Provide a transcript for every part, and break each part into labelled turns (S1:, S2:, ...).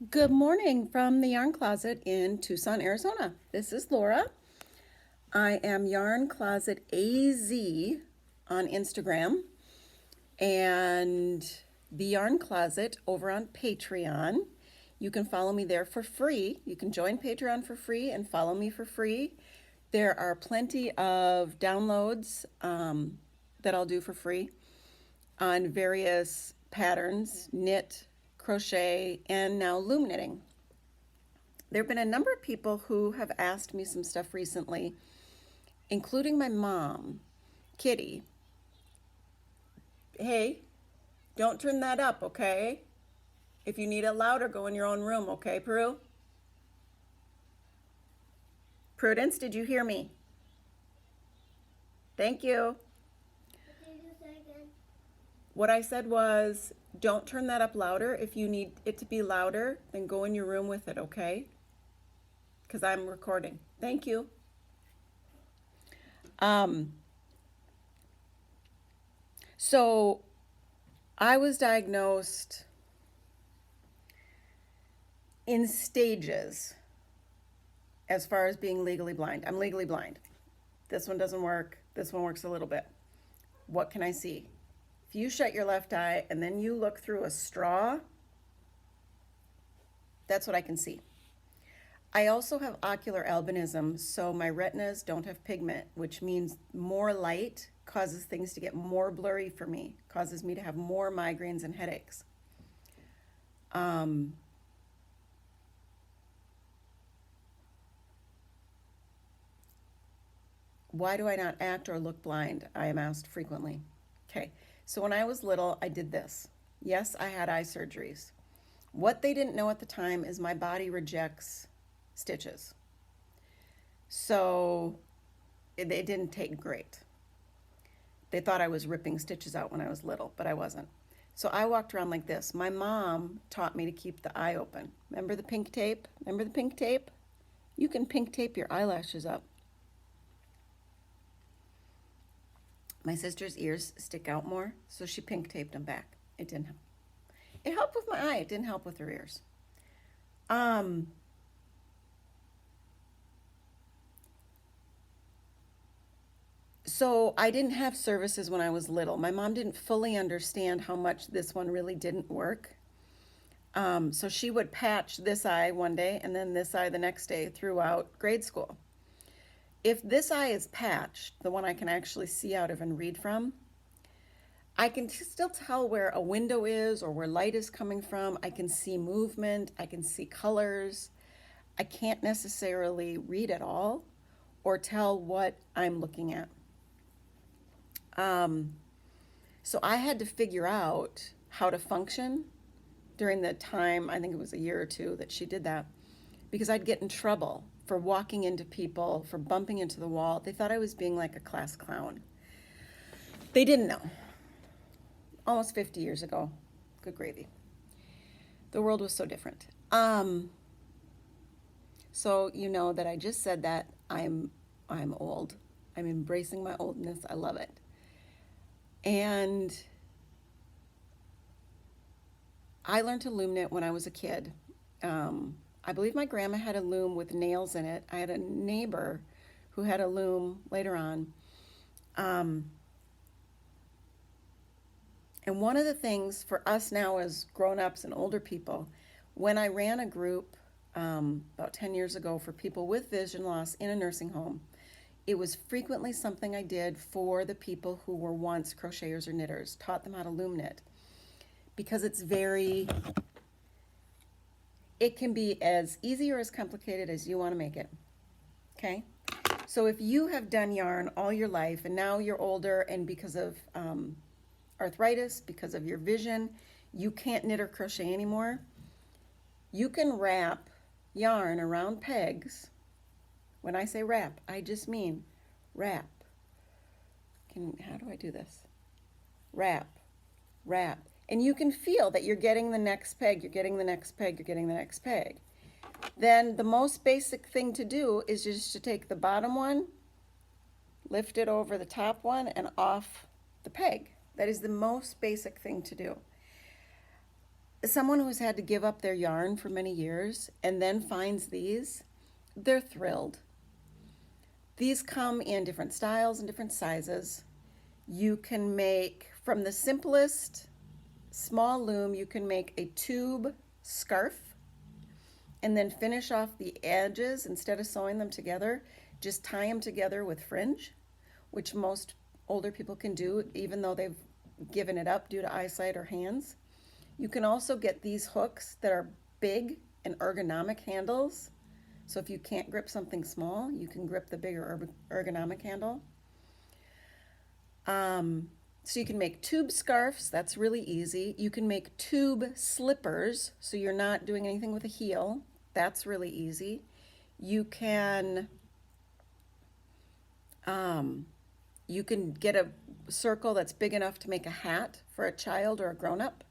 S1: Good morning from the Yarn Closet in Tucson, Arizona. This is Laura. I am Yarn Closet AZ on Instagram and the Yarn Closet over on Patreon. You can follow me there for free. You can join Patreon for free and follow me for free. There are plenty of downloads that I'll do for free on various patterns, knit, crochet, and now loom knitting. There have been a number of people who have asked me some stuff recently, including my mom, Kitty. Hey, don't turn that up, okay? If you need it louder, go in your own room, okay, Prue? Prudence, did you hear me? Thank you. What I said was, don't turn that up louder. If you need it to be louder, then go in your room with it, okay? Because I'm recording. Thank you. So I was diagnosed in stages as far as being legally blind. I'm legally blind. This one doesn't work. This one works a little bit. What can I see? If you shut your left eye and then you look through a straw, that's what I can see. I also have ocular albinism, so my retinas don't have pigment, which means more light causes things to get more blurry for me, causes me to have more migraines and headaches. Why do I not act or look blind? I am asked frequently. Okay, so when I was little, I did this. Yes, I had eye surgeries. What they didn't know at the time is my body rejects stitches. So it didn't take great. They thought I was ripping stitches out when I was little, but I wasn't. So I walked around like this. My mom taught me to keep the eye open. Remember the pink tape? Remember the pink tape? You can pink tape your eyelashes up. My sister's ears stick out more, so she pink taped them back. It didn't help. It helped with my eye. It didn't help with her ears. So I didn't have services when I was little. My mom didn't fully understand how much this one really didn't work. So she would patch this eye one day and then this eye the next day throughout grade school. If this eye is patched, the one I can actually see out of and read from, I can still tell where a window is or where light is coming from. I can see movement. I can see colors. I can't necessarily read at all or tell what I'm looking at. So I had to figure out how to function during the time, I think it was a year or two that she did that, because I'd get in trouble for walking into people, for bumping into the wall. They thought I was being like a class clown. They didn't know. Almost 50 years ago. Good gravy. The world was so different. So you know that I just said that I'm old. I'm embracing my oldness. I love it. And I learned to loom knit when I was a kid. I believe my grandma had a loom with nails in it. I had a neighbor who had a loom later on. And one of the things for us now as grown-ups and older people, when I ran a group about 10 years ago for people with vision loss in a nursing home, it was frequently something I did for the people who were once crocheters or knitters, taught them how to loom knit. Because it can be as easy or as complicated as you want to make it, okay? So if you have done yarn all your life and now you're older and because of arthritis, because of your vision, you can't knit or crochet anymore, you can wrap yarn around pegs. When I say wrap, I just mean wrap. How do I do this? Wrap, wrap. And you can feel that you're getting the next peg, you're getting the next peg, you're getting the next peg. Then the most basic thing to do is just to take the bottom one, lift it over the top one, and off the peg. That is the most basic thing to do. someone who's had to give up their yarn for many years and then finds these, they're thrilled. These come in different styles and different sizes. You can make, from the simplest small loom, you can make a tube scarf and then finish off the edges. Instead of sewing them together, just tie them together with fringe, which most older people can do even though they've given it up due to eyesight or hands. You can also get these hooks that are big and ergonomic handles. So if you can't grip something small, you can grip the bigger ergonomic handle. So you can make tube scarves, that's really easy. You can make tube slippers, so you're not doing anything with a heel. That's really easy. You can get a circle that's big enough to make a hat for a child or a grown-up,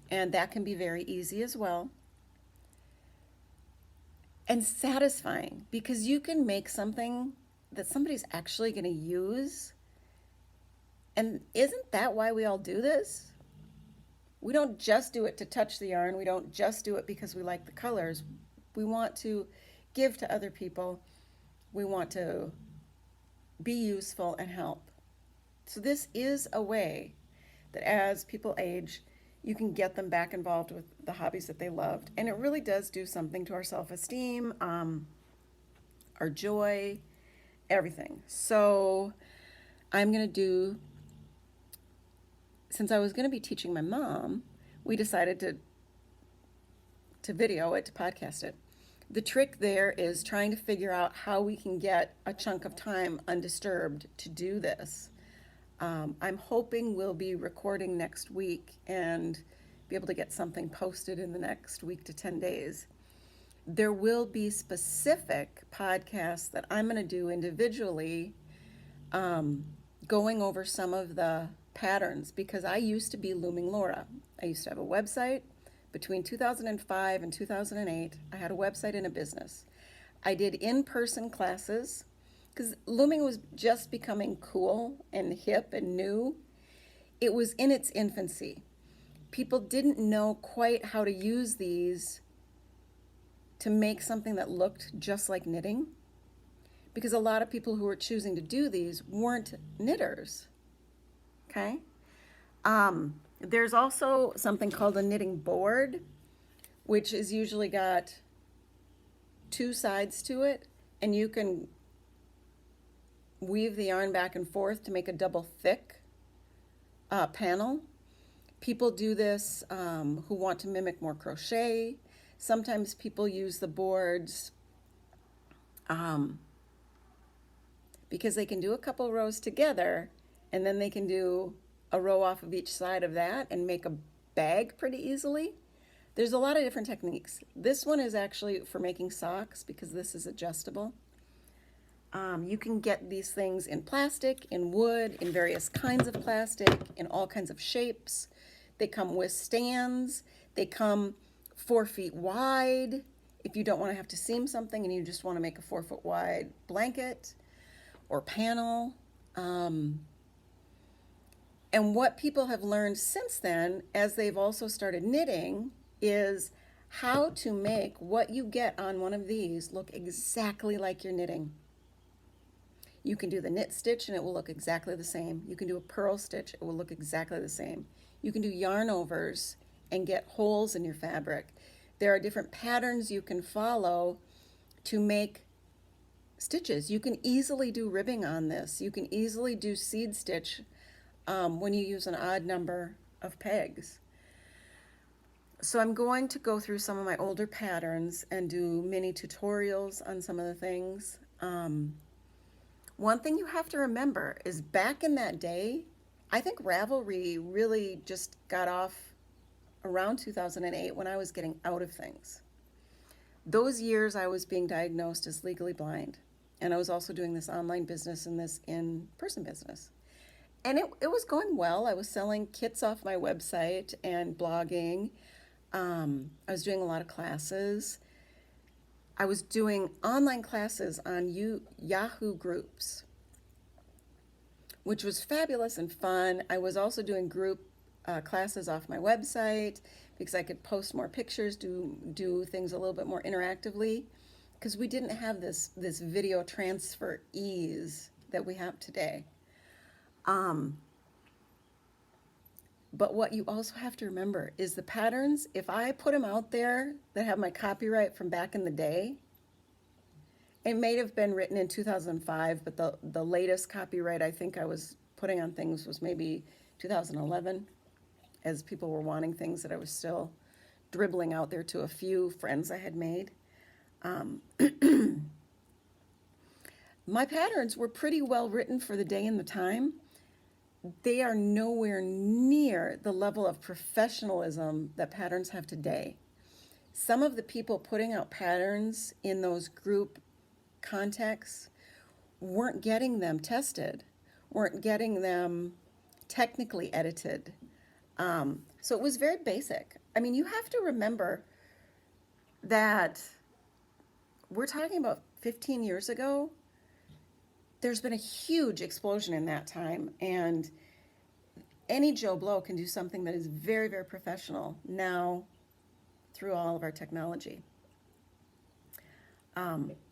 S1: and that can be very easy as well. And satisfying, because you can make something that somebody's actually going to use. And isn't that why we all do this? We don't just do it to touch the yarn. We don't just do it because we like the colors. We want to give to other people. We want to be useful and help. So this is a way that as people age, you can get them back involved with the hobbies that they loved. And it really does do something to our self-esteem, our joy, everything. So I'm going to do, since I was going to be teaching my mom, we decided to video it, to podcast it. The trick there is trying to figure out how we can get a chunk of time undisturbed to do this. I'm hoping we'll be recording next week and be able to get something posted in the next week to 10 days. There will be specific podcasts that I'm going to do individually, going over some of the patterns, because I used to be Looming Laura. I used to have a website. Between 2005 and 2008, I had a website and a business. I did in-person classes because looming was just becoming cool and hip and new. It was in its infancy. People didn't know quite how to use these to make something that looked just like knitting, because a lot of people who were choosing to do these weren't knitters. Okay? There's also something called a knitting board, which is usually got two sides to it, and you can weave the yarn back and forth to make a double thick panel. People do this who want to mimic more crochet. Sometimes people use the boards because they can do a couple rows together, and then they can do a row off of each side of that and make a bag pretty easily. There's a lot of different techniques. This one is actually for making socks because this is adjustable. You can get these things in plastic, in wood, in various kinds of plastic, in all kinds of shapes. They come with stands. They come 4 feet wide. If you don't want to have to seam something and you just want to make a 4 foot wide blanket or panel. And what people have learned since then, as they've also started knitting, is how to make what you get on one of these look exactly like you're knitting. You can do the knit stitch and it will look exactly the same. You can do a purl stitch, it will look exactly the same. You can do yarn overs and get holes in your fabric. There are different patterns you can follow to make stitches. You can easily do ribbing on this. You can easily do seed stitch when you use an odd number of pegs. So I'm going to go through some of my older patterns and do mini tutorials on some of the things. One thing you have to remember is back in that day, I think Ravelry really just got off around 2008 when I was getting out of things. Those years I was being diagnosed as legally blind, and I was also doing this online business and this in-person business. And it was going well. I was selling kits off my website and blogging. I was doing a lot of classes. I was doing online classes on Yahoo groups, which was fabulous and fun. I was also doing group classes off my website because I could post more pictures, do things a little bit more interactively, because we didn't have this video transfer ease that we have today. But what you also have to remember is the patterns, if I put them out there that have my copyright from back in the day, it may have been written in 2005, but the latest copyright I think I was putting on things was maybe 2011, as people were wanting things that I was still dribbling out there to a few friends I had made. My patterns were pretty well written for the day and the time. They are nowhere near the level of professionalism that patterns have today. Some of the people putting out patterns in those group contexts weren't getting them tested, weren't getting them technically edited. So it was very basic. I mean, you have to remember that we're talking about 15 years ago. There's been a huge explosion in that time, and any Joe Blow can do something that is very, very professional now through all of our technology.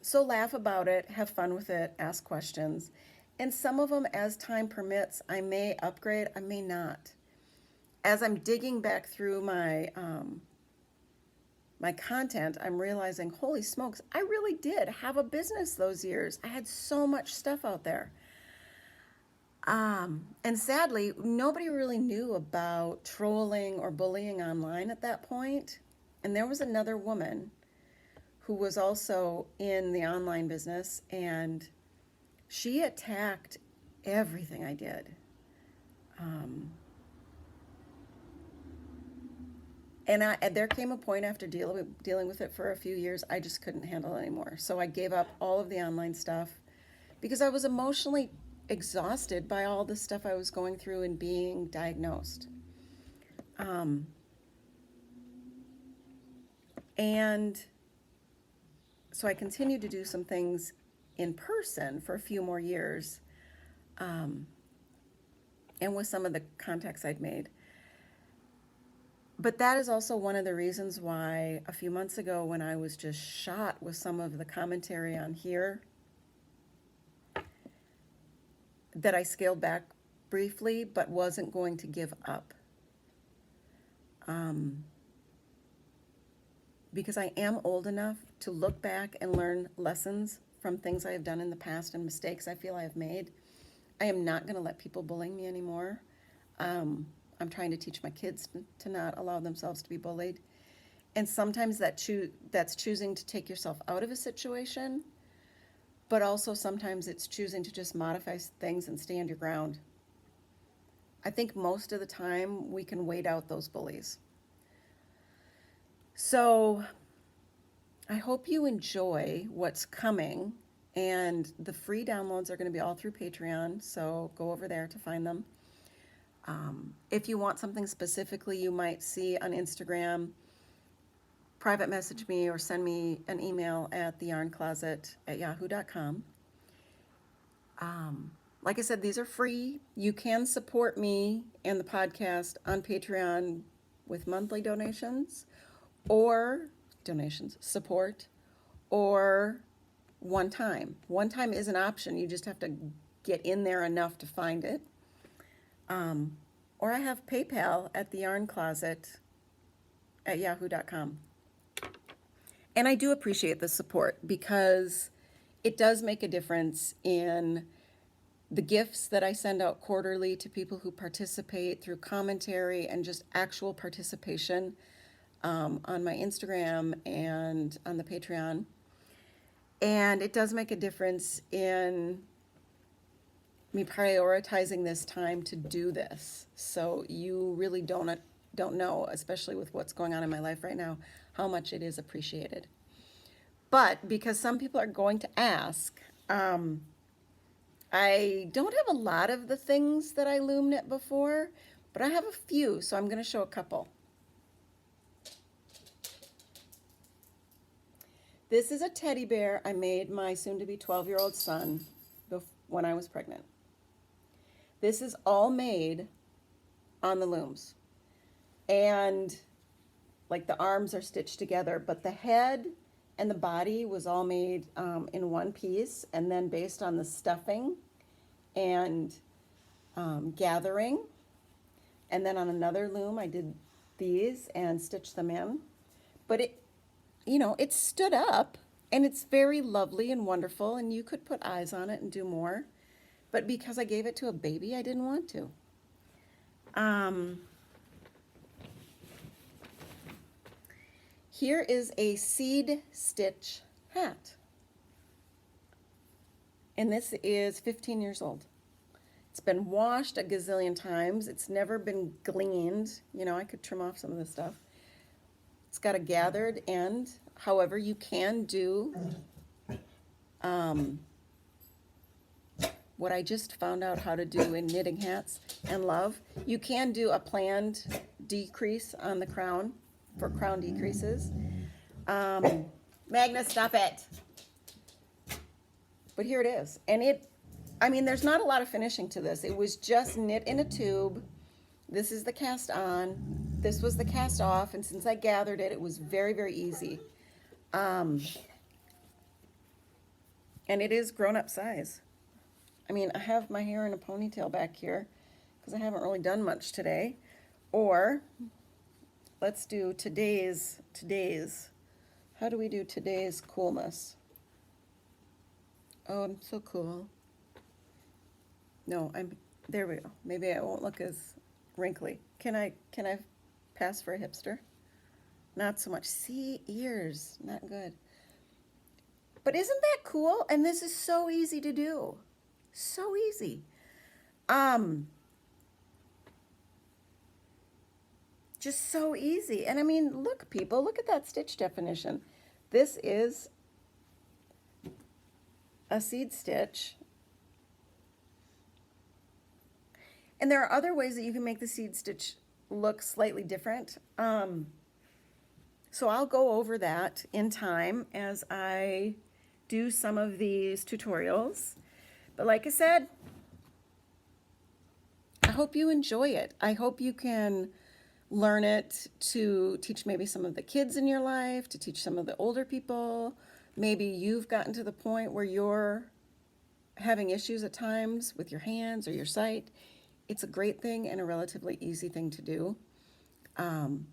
S1: So laugh about it, have fun with it, ask questions. And some of them, as time permits, I may upgrade, I may not. As I'm digging back through my my content, I'm realizing, holy smokes, I really did have a business those years. I had so much stuff out there. And sadly, nobody really knew about trolling or bullying online at that point. And there was another woman who was also in the online business, and she attacked everything I did. And there came a point after dealing with it for a few years, I just couldn't handle it anymore. So I gave up all of the online stuff because I was emotionally exhausted by all the stuff I was going through and being diagnosed. And so I continued to do some things in person for a few more years, and with some of the contacts I'd made. But that is also one of the reasons why a few months ago, when I was just shot with some of the commentary on here, that I scaled back briefly, but wasn't going to give up. Because I am old enough to look back and learn lessons from things I have done in the past and mistakes I feel I have made. I am not going to let people bully me anymore. I'm trying to teach my kids to not allow themselves to be bullied. And sometimes that's choosing to take yourself out of a situation, but also sometimes it's choosing to just modify things and stand your ground. I think most of the time we can wait out those bullies. So I hope you enjoy what's coming, and the free downloads are going to be all through Patreon, so go over there to find them. If you want something specifically you might see on Instagram, private message me or send me an email at TheYarnCloset@yahoo.com. Like I said, these are free. You can support me and the podcast on Patreon with monthly donations or support, or one time. One time is an option. You just have to get in there enough to find it. Or I have PayPal at TheYarnCloset@yahoo.com. And I do appreciate the support because it does make a difference in the gifts that I send out quarterly to people who participate through commentary and just actual participation on my Instagram and on the Patreon. And it does make a difference in me prioritizing this time to do this. So you really don't know, especially with what's going on in my life right now, how much it is appreciated. But because some people are going to ask, I don't have a lot of the things that I loom knit before, but I have a few, so I'm going to show a couple. This is a teddy bear I made my soon-to-be 12-year-old son when I was pregnant. This is all made on the looms. and like the arms are stitched together, but the head and the body was all made in one piece, and then based on the stuffing and gathering, and then on another loom I did these and stitched them in. But it, you know, it stood up, and it's very lovely and wonderful, and you could put eyes on it and do more. But because I gave it to a baby, I didn't want to. Here is a seed stitch hat. And this is 15 years old. It's been washed a gazillion times. It's never been gleaned. You know, I could trim off some of this stuff. It's got a gathered end. However, you can do what I just found out how to do in knitting hats and love. You can do a planned decrease on the crown for crown decreases. Magna, stop it. But here it is. And it, I mean, there's not a lot of finishing to this. It was just knit in a tube. This is the cast on. This was the cast off. And since I gathered it, it was very, very easy. And it is grown-up size. I mean, I have my hair in a ponytail back here because I haven't really done much today. Or let's do today's, how do we do today's coolness? Oh, I'm so cool. No, there we go. Maybe I won't look as wrinkly. Can I pass for a hipster? Not so much. See, ears, not good. But isn't that cool? And this is so easy to do. So easy. Just so easy. And I mean, look, people, look at that stitch definition. This is a seed stitch. And there are other ways that you can make the seed stitch look slightly different. So I'll go over that in time as I do some of these tutorials. But like I said, I hope you enjoy it. I hope you can learn it to teach maybe some of the kids in your life, to teach some of the older people. Maybe you've gotten to the point where you're having issues at times with your hands or your sight. It's a great thing and a relatively easy thing to do. And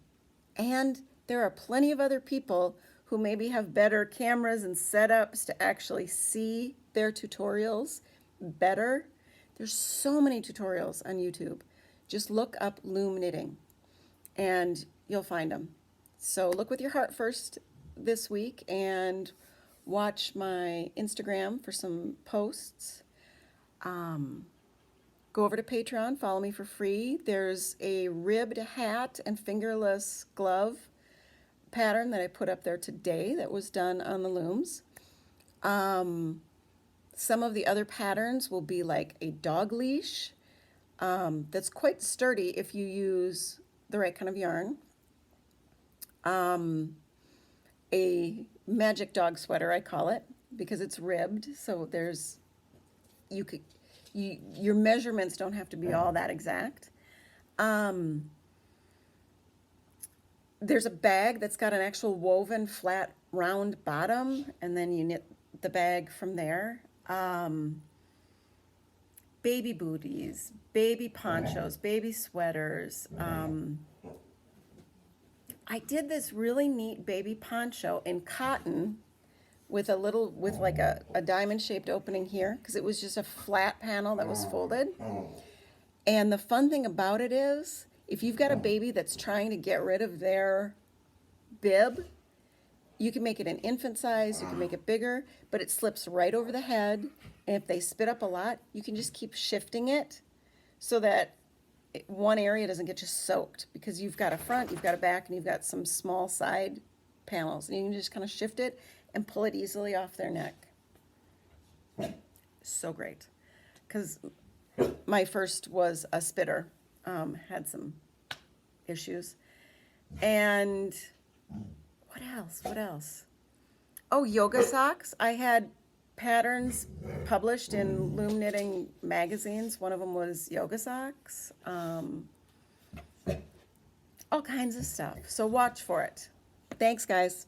S1: there are plenty of other people who maybe have better cameras and setups to actually see their tutorials better. There's so many tutorials on YouTube. Just look up loom knitting and you'll find them. So look with your heart first this week and watch my Instagram for some posts. Go over to Patreon, follow me for free. There's a ribbed hat and fingerless glove pattern that I put up there today that was done on the looms. Some of the other patterns will be like a dog leash that's quite sturdy if you use the right kind of yarn. A magic dog sweater, I call it, because it's ribbed, so there's, your measurements don't have to be all that exact. There's a bag that's got an actual woven flat round bottom, and then you knit the bag from there. Baby booties, baby ponchos, baby sweaters. I did this really neat baby poncho in cotton with like a diamond shaped opening here, because it was just a flat panel that was folded. And the fun thing about it is, if you've got a baby that's trying to get rid of their bib, you can make it an infant size, you can make it bigger, but it slips right over the head. And if they spit up a lot, you can just keep shifting it so that one area doesn't get just soaked, because you've got a front, you've got a back, and you've got some small side panels. And you can just kind of shift it and pull it easily off their neck. So great. Because my first was a spitter, had some issues. And what else? Oh, yoga socks. I had patterns published in Loom Knitting magazines. One of them was yoga socks. all kinds of stuff. So watch for it. Thanks, guys.